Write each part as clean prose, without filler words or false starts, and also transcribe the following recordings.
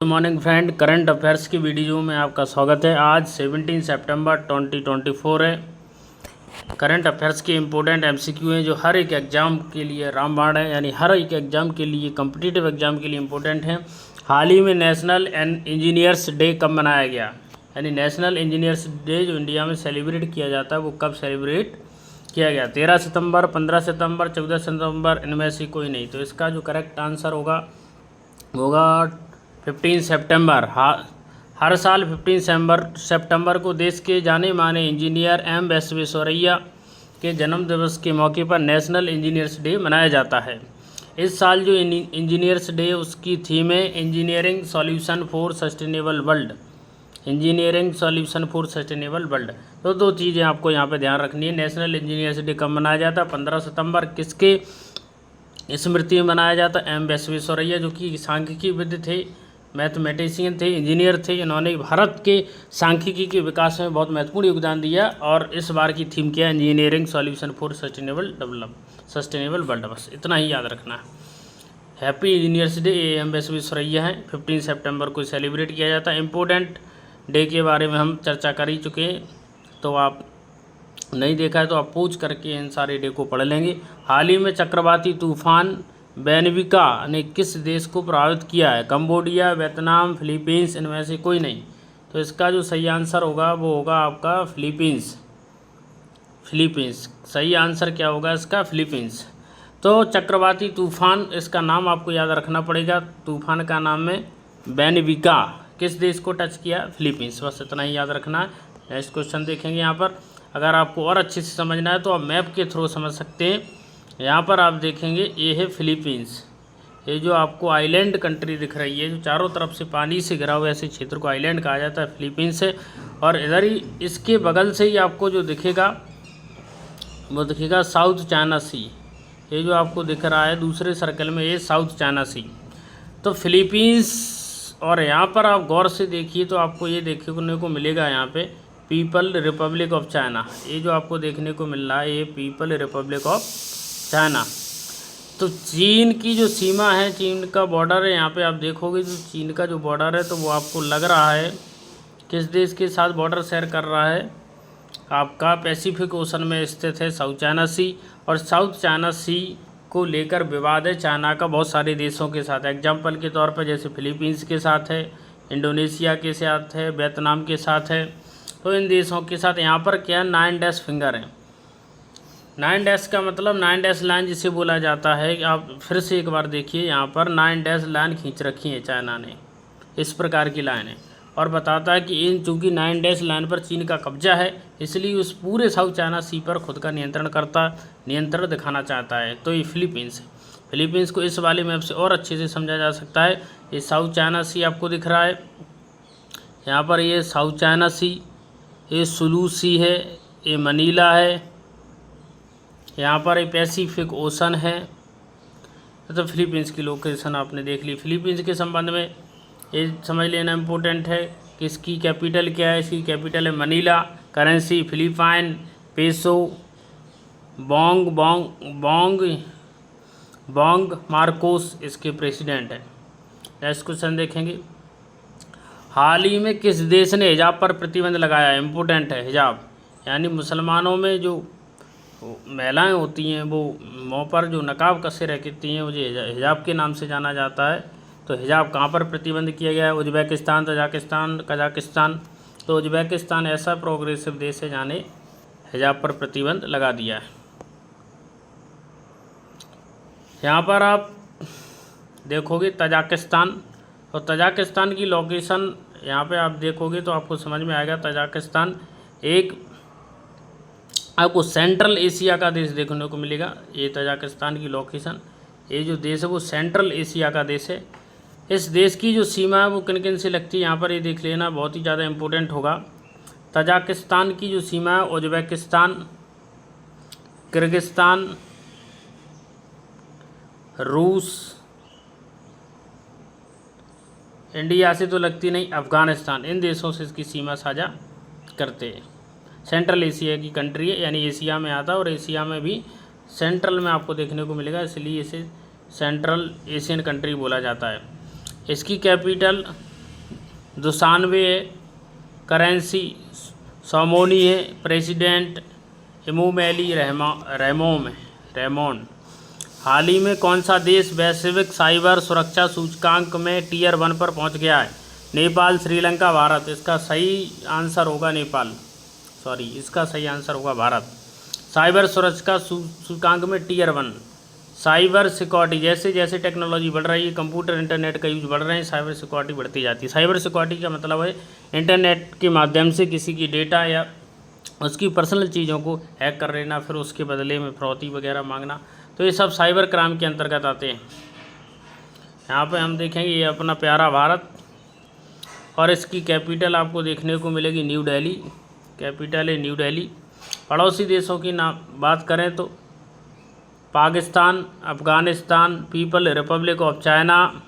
Good morning friend, current affairs की video में आपका स्वागत है। आज 17 सितंबर 2024 है। करंट अफेयर्स के इम्पोर्टेंट एमसीक्यू हैं जो हर एक एग्ज़ाम के लिए रामबाण है, यानी हर एक एग्ज़ाम के लिए, कॉम्पिटिटिव एग्ज़ाम के लिए इम्पोर्टेंट हैं। हाल ही में नेशनल इंजीनियर्स डे कब मनाया गया, यानी नेशनल इंजीनियर्स डे जो इंडिया में सेलिब्रेट किया जाता है वो कब सेलिब्रेट किया गया? 13 सितंबर, 15 सितंबर, 14 सितंबर, इनमें से कोई नहीं। तो इसका जो करेक्ट आंसर होगा 15 सितंबर। हर साल 15 सितंबर को देश के जाने माने इंजीनियर एम विश्वेश्वरैया के जन्म दिवस के मौके पर नेशनल इंजीनियर्स डे मनाया जाता है। इस साल जो इंजीनियर्स डे उसकी थीम है engineering solution for sustainable world. Engineering solution for sustainable world. तो दो चीज़ें आपको यहाँ पे ध्यान रखनी है। नेशनल इंजीनियर्स डे कब मनाया जाता है? 15 सितंबर। किसके स्मृति में मनाया जाता है? एम विश्वेश्वरैया, जो कि सांख्यिकीविद थे, मैथमेटिशियन थे, इंजीनियर थे। इन्होंने भारत के सांख्यिकी के विकास में बहुत महत्वपूर्ण योगदान दिया। और इस बार की थीम क्या है? Engineering solution for sustainable world. बस इतना ही याद रखना है। Happy engineers day. M Visvesvaraya हैं। 15 सितंबर को सेलिब्रेट किया जाता है। इम्पोर्टेंट डे के बारे में हम चर्चा कर ही चुके हैं, तो आप नहीं देखा है तो आप पूछ करके इन सारे डे को पढ़ लेंगे। हाल ही में चक्रवाती तूफान बेनविका ने किस देश को प्रभावित किया है? कंबोडिया, वियतनाम, फिलीपींस, इनमें से कोई नहीं। तो इसका जो सही आंसर होगा वो होगा आपका फिलीपींस। सही आंसर क्या होगा इसका? फिलीपींस। तो चक्रवाती तूफान, इसका नाम आपको याद रखना पड़ेगा। तूफान का नाम है बेनविका। किस देश को टच किया? फिलीपींस। बस इतना ही याद रखना है। नेक्स्ट क्वेश्चन देखेंगे। यहाँ पर अगर आपको और अच्छे से समझना है तो आप मैप के थ्रू समझ सकते हैं। यहाँ पर आप देखेंगे ये है फिलीपींस। ये जो आपको आइलैंड कंट्री दिख रही है, जो चारों तरफ से पानी से घिरा हुआ ऐसे क्षेत्र को आइलैंड कहा जाता है, फिलीपींस है। और इधर ही इसके बगल से ही आपको जो दिखेगा वो दिखेगा साउथ चाइना सी। ये जो आपको दिख रहा है दूसरे सर्कल में, ये साउथ चाइना सी। तो फिलीपींस। और यहाँ पर आप गौर से देखिए तो आपको ये देखने को मिलेगा यहाँ पे पीपल रिपब्लिक ऑफ चाइना। ये जो आपको देखने को मिल रहा है ये पीपल रिपब्लिक ऑफ चाइना। तो चीन की जो सीमा है, चीन का बॉर्डर है, यहाँ पे आप देखोगे जो चीन का जो बॉर्डर है तो वो आपको लग रहा है किस देश के साथ बॉर्डर शेयर कर रहा है? आपका पैसिफिक ओशन में स्थित है साउथ चाइना सी। और साउथ चाइना सी को लेकर विवाद है चाइना का बहुत सारे देशों के साथ। एग्जाम्पल के तौर पर जैसे फिलीपींस के साथ है, इंडोनेशिया के साथ है, वियतनाम के साथ है। तो इन देशों के साथ यहाँ पर क्या 9 डैश फिंगर है। 9 डैश का मतलब 9 डैश लाइन जिसे बोला जाता है। आप फिर से एक बार देखिए, यहाँ पर 9 डैश लाइन खींच रखी है चाइना ने, इस प्रकार की लाइन है। और बताता है कि इन चूँकि 9 डैश लाइन पर चीन का कब्जा है, इसलिए उस पूरे साउथ चाइना सी पर खुद का नियंत्रण दिखाना चाहता है। तो ये फिलीपींस है। फिलीपींस को इस वाले मैप से और अच्छे से समझा जा सकता है। ये साउथ चाइना सी आपको दिख रहा है, यहाँ पर ये साउथ चाइना सी, ये सुलू सी है, ये मनीला है, यहाँ पर ये पैसिफिक ओशन है। तो फिलीपींस की लोकेशन आपने देख ली। फिलीपींस के संबंध में ये समझ लेना इम्पोर्टेंट है कि इसकी कैपिटल क्या है। इसकी कैपिटल है Manila. Currency Philippine peso. Bong Marcos इसके प्रेसिडेंट है। नेक्स्ट क्वेश्चन देखेंगे। हाल ही में किस देश ने हिजाब पर प्रतिबंध लगाया? इम्पोर्टेंट है हिजाब, यानी मुसलमानों में जो महिलाएं होती हैं वो मुँह पर जो नकाब कसे रखती हैं, मुझे हिजाब के नाम से जाना जाता है। तो हिजाब कहाँ पर प्रतिबंध किया गया है? Uzbekistan, Kazakhstan. तो उज्बेकिस्तान ऐसा प्रोग्रेसिव देश है जाने हिजाब पर प्रतिबंध लगा दिया है। यहाँ पर आप देखोगे तजाकिस्तान, और तजाकिस्तान की लोकेशन यहाँ पे आप देखोगे तो आपको समझ में आएगा। तजाकिस्तान एक आपको सेंट्रल एशिया का देश देखने को मिलेगा। ये तजाकिस्तान की लोकेशन, ये जो देश है वो सेंट्रल एशिया का देश है। इस देश की जो सीमा है वो किन किन से लगती है यहाँ पर ये देख लेना, बहुत ही ज़्यादा इम्पोर्टेंट होगा। तजाकिस्तान की जो सीमा है उज्बेकिस्तान, किर्गिस्तान, रूस, इंडिया से तो लगती नहीं, अफ़गानिस्तान, इन देशों से इसकी सीमा साझा करते हैं। सेंट्रल एशिया की कंट्री है, यानी एशिया में आता है और एशिया में भी सेंट्रल में आपको देखने को मिलेगा, इसलिए इसे सेंट्रल एशियन कंट्री बोला जाता है। इसकी कैपिटल दुशानबे है, करेंसी सोमोनी है, प्रेसिडेंट इमोमैली रेमोन। हाल ही में कौन सा देश वैश्विक साइबर सुरक्षा सूचकांक में टियर 1 पर पहुंच गया है? नेपाल, श्रीलंका, भारत। इसका सही आंसर होगा नेपाल, सॉरी इसका सही आंसर होगा भारत। साइबर सुरक्षा सूचकांक में टियर 1। साइबर सिक्योरिटी, जैसे जैसे टेक्नोलॉजी बढ़ रही है, कंप्यूटर इंटरनेट का यूज बढ़ रहे हैं, साइबर सिक्योरिटी बढ़ती जाती है। साइबर सिक्योरिटी का मतलब है इंटरनेट के माध्यम से किसी की डेटा या उसकी पर्सनल चीज़ों को हैक कर लेना, फिर उसके बदले में फिरौती वगैरह मांगना, तो ये सब साइबर क्राइम के अंतर्गत आते हैं। यहाँ पे हम देखेंगे ये अपना प्यारा भारत, और इसकी कैपिटल आपको देखने को मिलेगी न्यू दिल्ली, कैपिटल है न्यू दिल्ली। पड़ोसी देशों की बात करें तो Pakistan, Afghanistan, people Republic of China,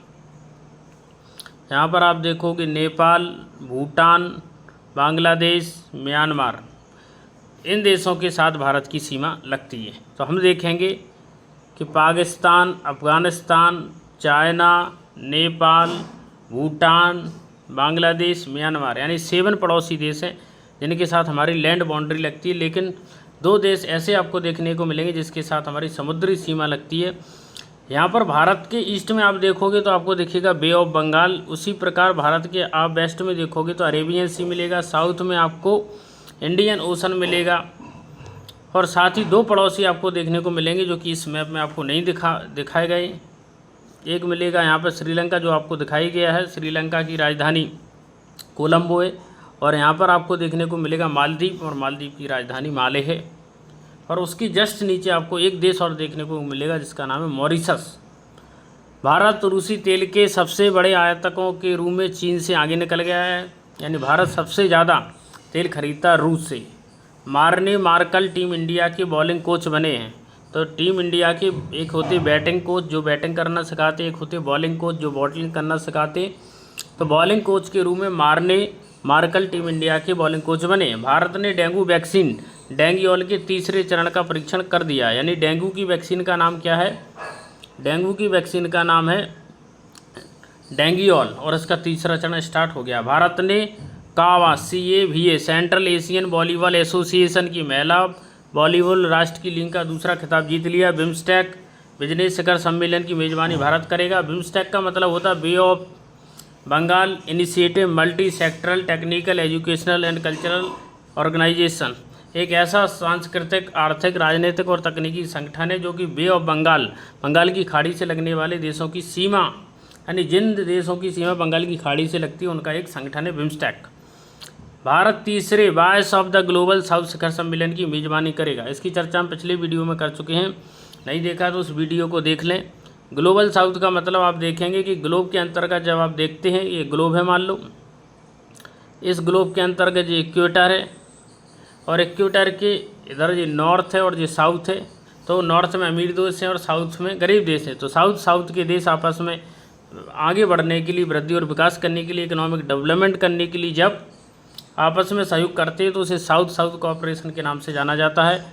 यहाँ पर आप देखोगे नेपाल, भूटान, बांग्लादेश, म्यांमार, इन देशों के साथ भारत की सीमा लगती है। तो हम देखेंगे कि पाकिस्तान, अफ़गानिस्तान, चाइना, नेपाल, भूटान, बांग्लादेश, म्यांमार, यानी 7 पड़ोसी देश हैं जिनके साथ हमारी लैंड बाउंड्री लगती है। लेकिन 2 देश ऐसे आपको देखने को मिलेंगे जिसके साथ हमारी समुद्री सीमा लगती है। यहाँ पर भारत के ईस्ट में आप देखोगे तो आपको दिखेगा बे ऑफ बंगाल, उसी प्रकार भारत के आप वेस्ट में देखोगे तो अरेबियन सी मिलेगा, साउथ में आपको इंडियन ओशन मिलेगा, और साथ ही 2 पड़ोसी आपको देखने को मिलेंगे जो कि इस मैप में आपको नहीं दिखाए गए। एक मिलेगा यहाँ पर श्रीलंका, जो आपको दिखाई गया है, श्रीलंका की राजधानी कोलंबो है, और यहाँ पर आपको देखने को मिलेगा मालदीव, और मालदीव की राजधानी माले है। और उसकी जस्ट नीचे आपको एक देश और देखने को मिलेगा जिसका नाम है मॉरिशस। भारत रूसी तेल के सबसे बड़े आयातकों के रूप में चीन से आगे निकल गया है, यानी भारत सबसे ज़्यादा तेल खरीदता रूस से। मार्कल टीम इंडिया के बॉलिंग कोच बने हैं। तो टीम इंडिया के एक होते बैटिंग कोच जो बैटिंग करना सिखाते, एक होते बॉलिंग कोच जो बॉलिंग करना सिखाते। तो बॉलिंग कोच के रूप में मार्कल टीम इंडिया के बॉलिंग कोच बने। भारत ने डेंगू वैक्सीन डेंगियोल के 3रे चरण का परीक्षण कर दिया, यानी डेंगू की वैक्सीन का नाम क्या है? डेंगू की वैक्सीन का नाम है डेंगियोल, और इसका 3रा चरण स्टार्ट हो गया। भारत ने CAVA central Asian volleyball association की महिला वॉलीबॉल राष्ट्र की लीग का 2रा खिताब जीत लिया। बिम्स्टेक बिजनेस शिखर सम्मेलन की मेजबानी भारत करेगा। बिम्स्टेक का मतलब होता है bay of Bengal initiative multi sectoral technical educational and cultural organisation, एक ऐसा सांस्कृतिक, आर्थिक, राजनीतिक और तकनीकी संगठन है जो कि बे ऑफ बंगाल की खाड़ी से लगने वाले देशों की सीमा, यानी जिन देशों की सीमा बंगाल की खाड़ी से लगती है उनका एक संगठन है बिम्स्टेक। भारत 3रे voice of the global south शिखर सम्मेलन की मेजबानी करेगा। इसकी चर्चा हम पिछले वीडियो में कर चुके हैं, नहीं देखा तो उस वीडियो को देख लें। ग्लोबल साउथ का मतलब आप देखेंगे कि ग्लोब के अंतर्गत जब आप देखते हैं, ये ग्लोब है मान लो, इस ग्लोब के अंतर्गत ये इक्वेटर है, और इक्वेटर के इधर ये नॉर्थ है और ये साउथ है। तो नॉर्थ में अमीर देश हैं और साउथ में गरीब देश हैं। तो साउथ के देश आपस में आगे बढ़ने के लिए, वृद्धि और विकास करने के लिए, इकोनॉमिक डेवलपमेंट करने के लिए जब आपस में सहयोग करते हैं तो उसे साउथ कोऑपरेशन के नाम से जाना जाता है।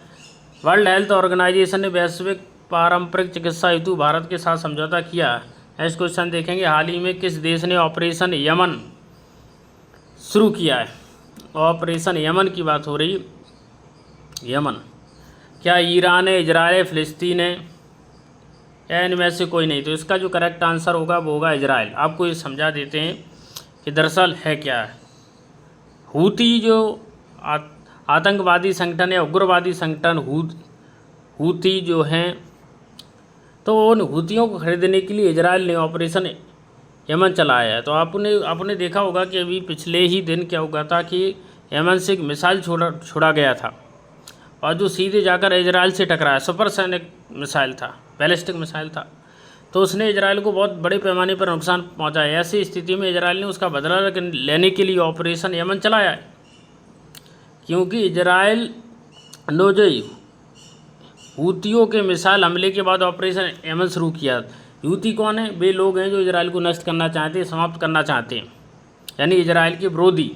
वर्ल्ड हेल्थ ऑर्गेनाइजेशन ने वैश्विक पारंपरिक चिकित्सा हेतु भारत के साथ समझौता किया। नेक्स्ट क्वेश्चन देखेंगे, हाल ही में किस देश ने ऑपरेशन यमन शुरू किया है? ऑपरेशन यमन की बात हो रही है। यमन क्या ईरान है, इजराइल है, फ़िलिस्तीन है, या इनमें से कोई नहीं? तो इसका जो करेक्ट आंसर होगा वो होगा इजराइल। आपको ये समझा देते हैं कि दरअसल है क्या है। हूती जो आतंकवादी संगठन या उग्रवादी संगठन हूती जो हैं, तो उन हूतियों को खरीदने के लिए इजराइल ने ऑपरेशन यमन चलाया है। तो आपने देखा होगा कि अभी पिछले ही दिन क्या हुआ था कि यमन से एक मिसाइल छोड़ा गया था, और जो सीधे जाकर इजराइल से टकराया, सुपरसोनिक मिसाइल था, बैलिस्टिक मिसाइल था। तो उसने इजराइल को बहुत बड़े पैमाने पर नुकसान पहुंचाया। ऐसी स्थिति में इजराइल ने उसका बदला लेने के लिए ऑपरेशन यमन चलाया है, क्योंकि इजराइल ने जो हूतियों के मिसाइल हमले के बाद ऑपरेशन यमन शुरू किया। हूती कौन है? वे लोग हैं जो इजराइल को नष्ट करना चाहते हैं, समाप्त करना चाहते हैं, यानी इजराइल के विरोधी।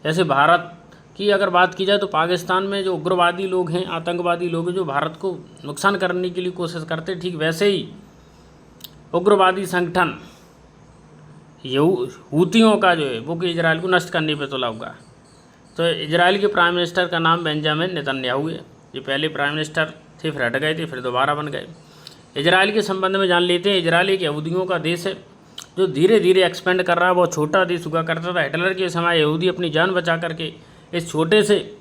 जैसे भारत की अगर बात की जाए तो पाकिस्तान में जो उग्रवादी लोग हैं, आतंकवादी लोग हैं जो भारत को नुकसान करने के लिए कोशिश करते हैं, ठीक वैसे ही उग्रवादी संगठन हूतियों का जो है वो कि इजराइल को नष्ट करने पे तुला हुआ। तो इजराइल के प्राइम मिनिस्टर का नाम बेंजामिन नेतन्याहू है। ये पहले प्राइम मिनिस्टर थे, फिर हट गए थे, फिर दोबारा बन गए। इजराइल के संबंध में जान लेते हैं। इजराइल एक यहूदियों का देश है जो धीरे धीरे एक्सपेंड कर रहा है। बहुत छोटा देश हुआ करता था। हिटलर के समय यहूदी अपनी जान बचा करके इस छोटे से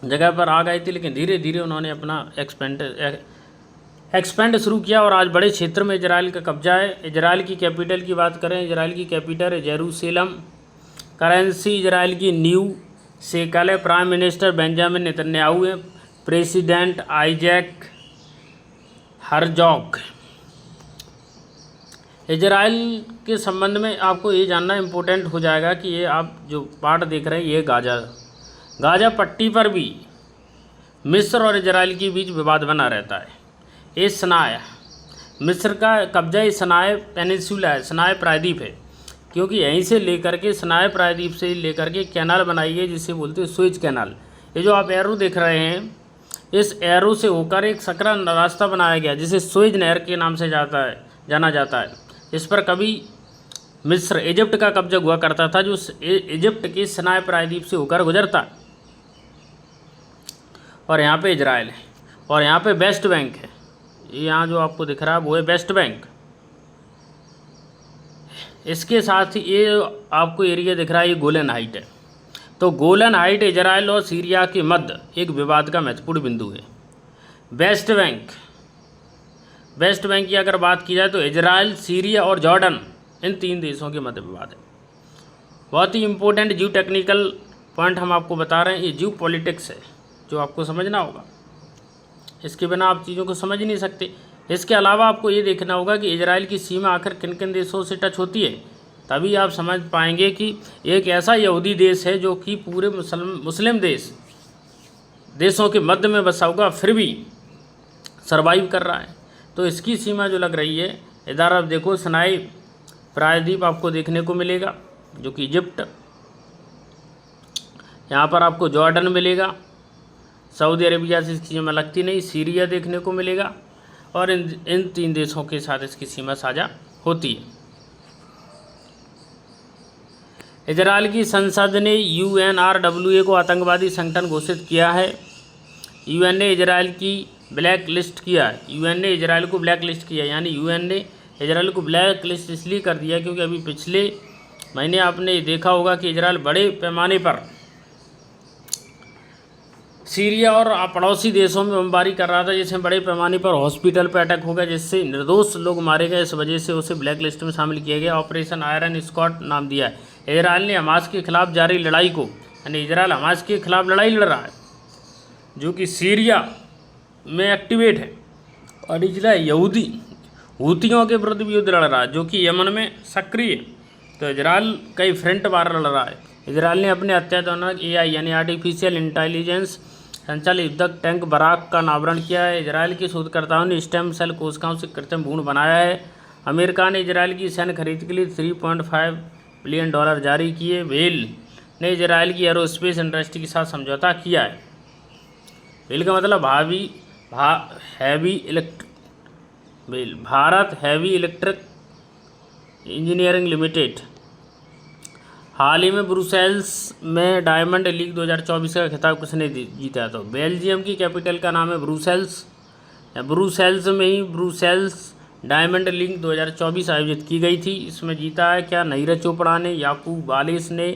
जगह पर आ गए थे, लेकिन धीरे धीरे उन्होंने अपना एक्सपेंड शुरू किया और आज बड़े क्षेत्र में इजराइल का कब्जा है। इजराइल की कैपिटल की बात करें, इजराइल की कैपिटल है जेरूसलम। करेंसी इजराइल की न्यू शेकल है। प्राइम मिनिस्टर बेंजामिन नेतन्याहू है। President Isaac Herzog. इजराइल के संबंध में आपको ये जानना इम्पोर्टेंट हो जाएगा कि ये आप जो पार्ट देख रहे हैं ये गाजा पट्टी पर भी मिस्र और इजराइल के बीच विवाद बना रहता है। ये सनाय मिस्र का कब्जा ये सनाय पेनिनसुला है, सनाय प्रायद्वीप है, क्योंकि यहीं से लेकर के सनाय प्रायद्वीप से लेकर के कैनाल बनाई है जिसे बोलते हैं सुएज कैनाल। ये जो आप एरो देख रहे हैं, इस एरो से होकर एक सकरा रास्ता बनाया गया जिसे सुएज नहर के नाम से जाना जाता है। इस पर कभी मिस्र इजिप्ट का कब्जा हुआ करता था, जो इजिप्ट के सनाय प्रायद्वीप से होकर गुजरता है। और यहाँ पे इजराइल है और यहाँ पे वेस्ट बैंक है। यहाँ जो आपको दिख रहा है वो है वेस्ट बैंक। इसके साथ ही ये आपको एरिया दिख रहा है, ये गोलन हाइट है। तो गोलन हाइट इजराइल और सीरिया के मध्य एक विवाद का महत्वपूर्ण बिंदु है। वेस्ट बैंक की अगर बात की जाए तो इजराइल, सीरिया और जॉर्डन, इन 3 देशों के मध्य विवाद है। बहुत ही इंपॉर्टेंट जियो टेक्निकल पॉइंट हम आपको बता रहे हैं। ये जियो पॉलिटिक्स है जो आपको समझना होगा। इसके बिना आप चीज़ों को समझ नहीं सकते। इसके अलावा आपको ये देखना होगा कि इजराइल की सीमा आखिर किन किन देशों से टच होती है, तभी आप समझ पाएंगे कि एक ऐसा यहूदी देश है जो कि पूरे मुस्लिम देशों के मध्य में बसा होगा, फिर भी सर्वाइव कर रहा है। तो इसकी सीमा जो लग रही है, इधर आप देखो सनाई प्रायद्वीप आपको देखने को मिलेगा जो कि इजिप्ट, यहाँ पर आपको जॉर्डन मिलेगा, सऊदी अरेबिया से इसकी सीमा लगती नहीं, सीरिया देखने को मिलेगा और इन 3 देशों के साथ इसकी सीमा साझा होती है। इजराइल की संसद ने UNRWA को आतंकवादी संगठन घोषित किया है। यूएन ने इजराइल की ब्लैक लिस्ट किया है। यूएन ने इजराइल को ब्लैक लिस्ट किया, यानी यूएन ने इजराइल को ब्लैक लिस्ट इसलिए कर दिया क्योंकि अभी पिछले महीने आपने देखा होगा कि इजराइल बड़े पैमाने पर सीरिया और पड़ोसी देशों में बमबारी कर रहा था, जिसमें बड़े पैमाने पर हॉस्पिटल पर अटैक हो गया, जिससे निर्दोष लोग मारे गए। इस वजह से उसे ब्लैक लिस्ट में शामिल किया गया। ऑपरेशन आयरन स्कॉट नाम दिया है। इजराइल ने हमास के खिलाफ जारी लड़ाई को, यानी इजराइल हमास के खिलाफ लड़ाई लड़ रहा है जो कि सीरिया में एक्टिवेट है, और इजराइल हूतियों के विरुद्ध भी युद्ध लड़ रहा है जो कि यमन में सक्रिय है। तो इजराइल कई फ्रंट वार लड़ रहा है। इजराइल ने अपने अत्याधुनिक AI यानी आर्टिफिशियल इंटेलिजेंस संचालित युद्धक टैंक बराक का अनावरण किया है। इजराइल के शोधकर्ताओं ने स्टेम सेल कोशिकाओं से कृत्रिम भ्रूण बनाया है। अमेरिका ने इजराइल की सैन्य खरीद के लिए $3.5 बिलियन जारी किए। वेल ने इजराइल की एरोस्पेस इंडस्ट्री के साथ समझौता किया है। वेल का मतलब Bharat heavy electric engineering limited. हाल ही में ब्रुसेल्स में डायमंड लीग 2024 का खिताब किसने जीता? तो बेल्जियम की कैपिटल का नाम है ब्रुसेल्स। ब्रुसेल्स में ही ब्रुसेल्स डायमंड लीग 2024 आयोजित की गई थी। इसमें जीता है क्या? नीरज चोपड़ा ने, याकूब बालिस ने,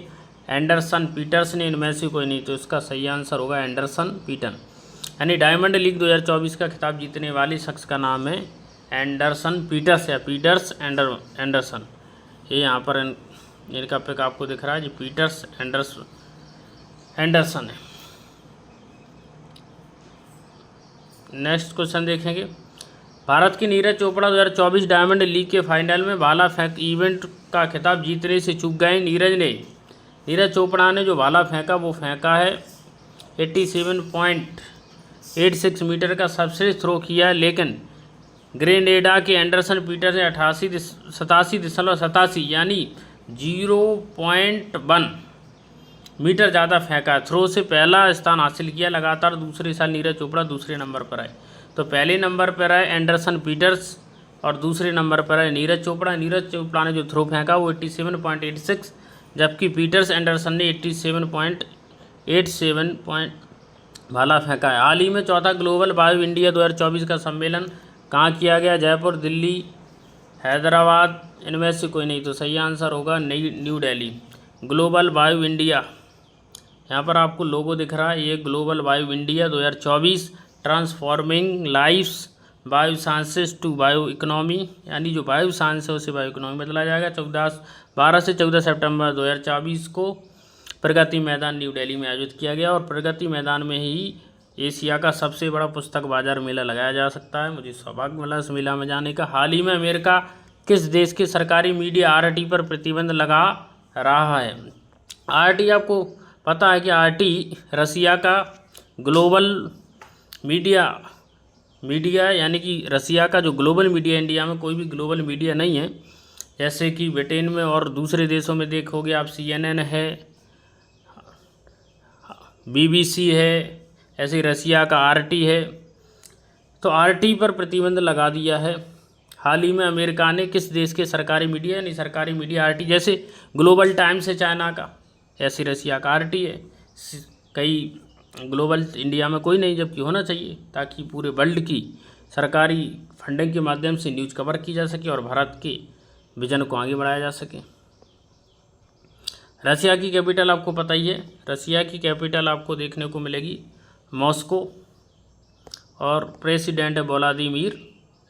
एंडरसन पीटर्स ने, इनमें से कोई नहीं। तो इसका सही आंसर होगा एंडरसन पीटन। यानी डायमंड लीग 2024 का खिताब जीतने वाले शख्स का नाम है एंडरसन पीटर्स या पीटर्स एंडरसन। ये यहाँ पर इनका पिक आपको दिख रहा है, जो पीटर्स एंडरसन है। नेक्स्ट क्वेश्चन देखेंगे। भारत की नीरज चोपड़ा 2024 डायमंड लीग के फाइनल में भाला फेंक इवेंट का खिताब जीतने से चूक गए। नीरज चोपड़ा ने जो भाला फेंका वो फेंका है 87.86 मीटर का सबसे थ्रो किया, लेकिन ग्रेनेडा के एंडरसन पीटर ने 87.87 यानी 0.1 मीटर ज़्यादा फेंका। थ्रो से पहला स्थान हासिल किया। लगातार दूसरे साल नीरज चोपड़ा दूसरे नंबर पर आए। तो पहले नंबर पर आए एंडरसन पीटर्स और दूसरे नंबर पर है नीरज चोपड़ा। नीरज चोपड़ा ने जो थ्रो फेंका वो 87.86, जबकि पीटर्स एंडरसन ने 87.87 भाला फेंका है। हाल ही में चौथा ग्लोबल बायो इंडिया 2024 का सम्मेलन कहाँ किया गया? जयपुर, दिल्ली, हैदराबाद, इनमें से कोई नहीं। तो सही आंसर होगा New Delhi. Global bio India, यहाँ पर आपको लोगो दिख रहा है, ये global bio India 2024 transforming lifes bio sciences to bio economy, यानी जो बायो साइंस है उसे बायो इकोनॉमी बदला जाएगा। 12 से 14 सितंबर 2024 को प्रगति मैदान न्यू दिल्ली में आयोजित किया गया, और प्रगति मैदान में ही एशिया का सबसे बड़ा पुस्तक बाजार मेला लगाया जा सकता है। मुझे सौभाग्य मिला इस मेला में जाने का। हाल ही में अमेरिका किस देश के सरकारी मीडिया आरटी पर प्रतिबंध लगा रहा है? आरटी, आपको पता है कि आरटी रसिया का ग्लोबल मीडिया यानी कि रसिया का जो ग्लोबल मीडिया, इंडिया में कोई भी ग्लोबल मीडिया नहीं है, जैसे कि ब्रिटेन में और दूसरे देशों में देखोगे आप CNN है, BBC है, ऐसे रसिया का RT है। तो RT पर प्रतिबंध लगा दिया है। हाल ही में अमेरिका ने किस देश के सरकारी मीडिया यानी सरकारी मीडिया RT, जैसे ग्लोबल टाइम्स है चाइना का, ऐसे रसिया का RT है। कई ग्लोबल इंडिया में कोई नहीं, जबकि होना चाहिए, ताकि पूरे वर्ल्ड की सरकारी फंडिंग के माध्यम से न्यूज़ कवर की जा सके और भारत के विजन को आगे बढ़ाया जा सके। रसिया की कैपिटल आपको पता ही है, रसिया की कैपिटल आपको देखने को मिलेगी मॉस्को, और प्रेसिडेंट है व्लादिमीर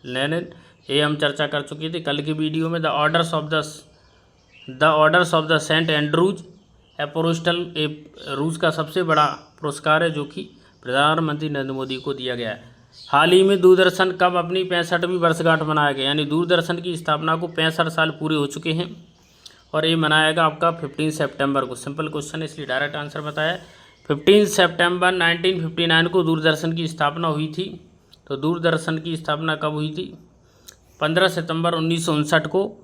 लेनिन। ये हम चर्चा कर चुके थे कल की वीडियो में। The orders of the saint Andrews apostle रूस का सबसे बड़ा पुरस्कार है, जो कि प्रधानमंत्री नरेंद्र मोदी को दिया गया है। हाल ही में दूरदर्शन कब अपनी 65वीं वर्षगांठ मनाया गया? यानी दूरदर्शन की स्थापना को 65 साल पूरे हो चुके हैं, और ये मनाएगा आपका 15 सितंबर को। सिंपल क्वेश्चन है इसलिए डायरेक्ट आंसर बताया। 15 सितंबर 1959 को दूरदर्शन की स्थापना हुई थी। तो दूरदर्शन की स्थापना कब हुई थी? 15 सितंबर 1959 को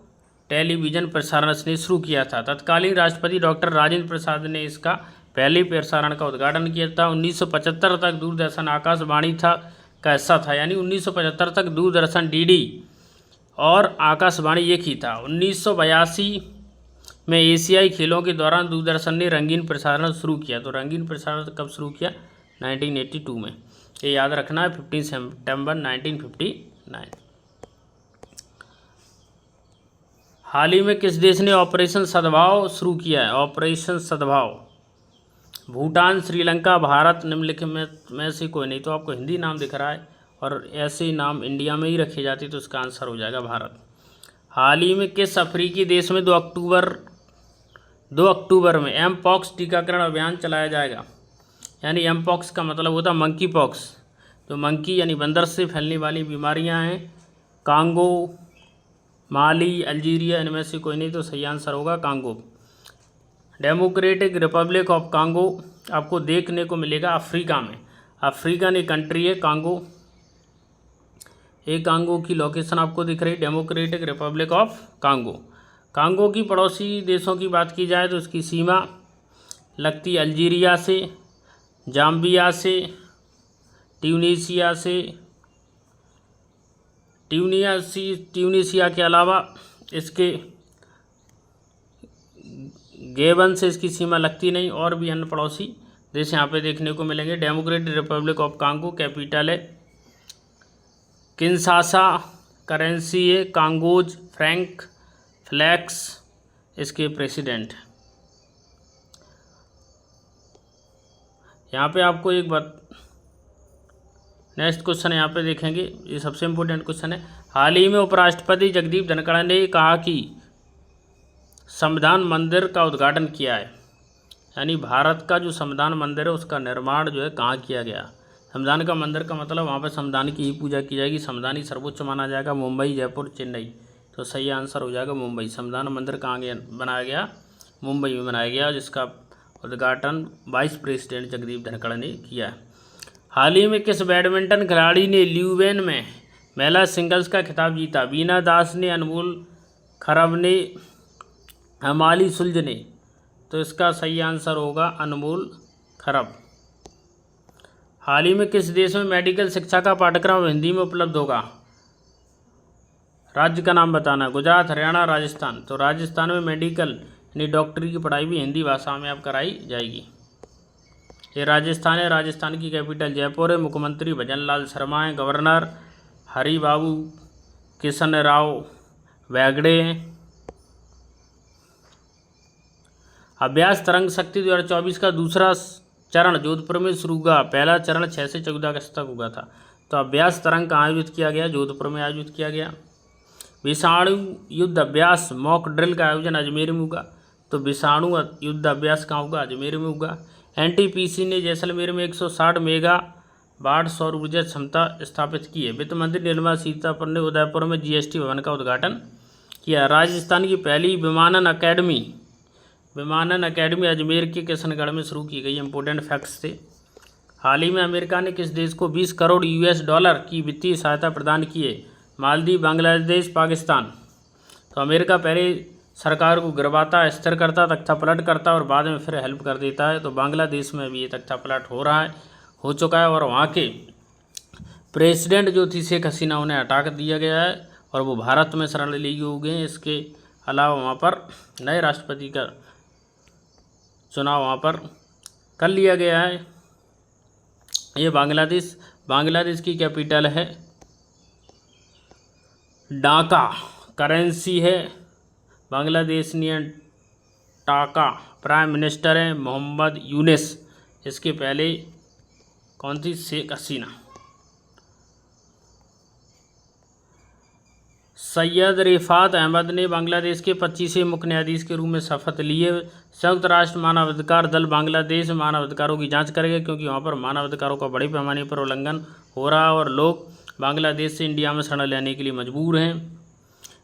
टेलीविज़न प्रसारण ने शुरू किया था। तत्कालीन राष्ट्रपति डॉक्टर राजेंद्र प्रसाद ने इसका पहले प्रसारण का उद्घाटन किया था। 1975 तक दूरदर्शन आकाशवाणी का हिस्सा था, यानी 1975 तक दूरदर्शन DD और आकाशवाणी एक ही था। 1982 में एशियाई खेलों के दौरान दूरदर्शन ने रंगीन प्रसारण शुरू किया। तो रंगीन प्रसारण कब शुरू किया? 1982 में। ये याद रखना है, 15 सितंबर 1959। हाल ही में किस देश ने ऑपरेशन सद्भाव शुरू किया है? ऑपरेशन सद्भाव। भूटान, श्रीलंका, भारत, निम्नलिखित में से कोई नहीं। तो आपको हिंदी नाम दिख रहा है, और ऐसे नाम इंडिया में ही रखे जाते, तो इसका आंसर हो जाएगा भारत। हाल ही में किस अफ्रीकी देश में 2 अक्टूबर में एमपॉक्स टीकाकरण अभियान चलाया जाएगा? यानी एमपॉक्स का मतलब होता है मंकी पॉक्स, जो मंकी यानी बंदर से फैलने वाली बीमारियां हैं। कांगो, माली, अल्जीरिया, इनमें से कोई नहीं। तो सही आंसर होगा Congo. Democratic Republic of Congo आपको देखने को मिलेगा अफ्रीका में। अफ्रीकन एक कंट्री है कांगो। एक कांगो की लोकेशन आपको दिख रही है, democratic Republic of Congo. Congo की पड़ोसी देशों की बात की जाए तो इसकी सीमा लगती है अल्जीरिया से, जाम्बिया से, ट्यूनीशिया से। ट्यूनीशिया के अलावा इसके गेबन से इसकी सीमा लगती नहीं, और भी अन्य पड़ोसी देश यहाँ पे देखने को मिलेंगे। Democratic Republic of Congo, capital है किंशासा, करेंसी है कांगोज फ्रैंक, फ्लैक्स इसके प्रेसिडेंट। यहाँ पे आपको एक बात, नेक्स्ट क्वेश्चन यहाँ पे देखेंगे, ये सबसे इम्पोर्टेंट क्वेश्चन है। हाल ही में उपराष्ट्रपति जगदीप धनखड़ ने कहा कि संविधान मंदिर का उद्घाटन किया है। यानी भारत का जो संविधान मंदिर है उसका निर्माण जो है कहाँ किया गया? संविधान का मंदिर का मतलब वहाँ पर संविधान की ही पूजा की जाएगी, संविधान ही सर्वोच्च माना जाएगा। मुंबई, जयपुर, चेन्नई। तो सही आंसर हो जाएगा मुंबई। संविधान मंदिर कहाँ बनाया गया? मुंबई में बनाया गया, जिसका उद्घाटन वाइस प्रेसिडेंट जगदीप धनखड़ ने किया है। हाल ही में किस बैडमिंटन खिलाड़ी ने ल्यूवेन में महिला सिंगल्स का खिताब जीता? वीना दास ने, अनमोल खरब ने, हमाली सुलझ ने। तो इसका सही आंसर होगा अनमोल खरब। हाल ही में किस देश में मेडिकल शिक्षा का पाठ्यक्रम हिंदी में उपलब्ध होगा? राज्य का नाम बताना है, गुजरात, हरियाणा, राजस्थान। तो राजस्थान में मेडिकल यानी डॉक्टरी की पढ़ाई भी हिंदी भाषा में अब कराई जाएगी। ये राजस्थान है। राजस्थान की कैपिटल जयपुर है। मुख्यमंत्री भजन लाल शर्मा है। गवर्नर हरिबाबू किशन राव वैगड़े हैं। अभ्यास तरंग शक्ति 2024 का दूसरा चरण जोधपुर में शुरू हुआ। पहला चरण 6 से 14 अगस्त तक हुआ था। तो अभ्यास तरंग कहाँ आयोजित किया गया? जोधपुर में आयोजित किया गया। विषाणु युद्ध अभ्यास मॉक ड्रिल का आयोजन अजमेर में होगा। तो विषाणु युद्ध अभ्यास कहाँ होगा? अजमेर में होगा। एनटीपीसी ने जैसलमेर में 160 मेगावाट सौर ऊर्जा क्षमता स्थापित की है। वित्त मंत्री निर्मला सीतारमण ने उदयपुर में जीएसटी भवन का उद्घाटन किया। राजस्थान की पहली विमानन अकेडमी अजमेर के किशनगढ़ में शुरू की गई। इंपोर्टेंट फैक्ट्स थे। हाल ही में अमेरिका ने किस देश को 20 करोड़ US$ की वित्तीय सहायता प्रदान की है? मालदीव, बांग्लादेश, पाकिस्तान। तो अमेरिका पहले सरकार को गिरवाता, स्थिर करता, तख्ता पलट करता और बाद में फिर हेल्प कर देता है। तो बांग्लादेश में भी ये तख्ता पलट हो चुका है और वहाँ के प्रेसिडेंट जो थी शेख हसीना, उन्हें हटा कर दिया गया है और वो भारत में शरण लिए हो गए हैं। इसके अलावा वहाँ पर नए राष्ट्रपति का चुनाव वहाँ पर कर लिया गया है। ये बांग्लादेश की कैपिटल है ढाका। करेंसी है बांग्लादेशियन टाका। प्राइम मिनिस्टर है मोहम्मद यूनिस। इसके पहले कौन थी? शेख हसीना। सैयद रिफात अहमद ने बांग्लादेश के 25वें मुख्य न्यायाधीश के रूप में शपथ ली है। संयुक्त राष्ट्र मानवाधिकार दल बांग्लादेश मानवाधिकारों की जांच करेगा, क्योंकि वहाँ पर मानवाधिकारों का बड़े पैमाने पर उल्लंघन हो रहा है और लोग बांग्लादेश से इंडिया में शरण लेने के लिए मजबूर हैं।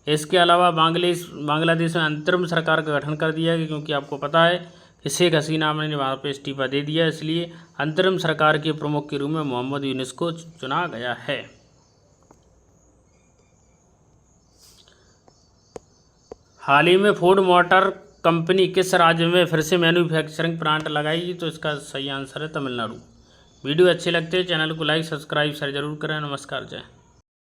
इसके अलावा बांग्लादेश में अंतरिम सरकार का गठन कर दिया गया, क्योंकि आपको पता है कि शेख हसीना ने वहाँ पर इस्तीफा दे दिया, इसलिए अंतरिम सरकार के प्रमुख के रूप में मोहम्मद यूनिस को चुना गया है। हाल ही में फोर्ड मोटर कंपनी किस राज्य में फिर से मैन्युफैक्चरिंग प्लांट लगाएगी? तो इसका सही आंसर है तमिलनाडु। वीडियो अच्छे लगते हैं चैनल को लाइक, सब्सक्राइब, शेयर जरूर करें। नमस्कार, जय।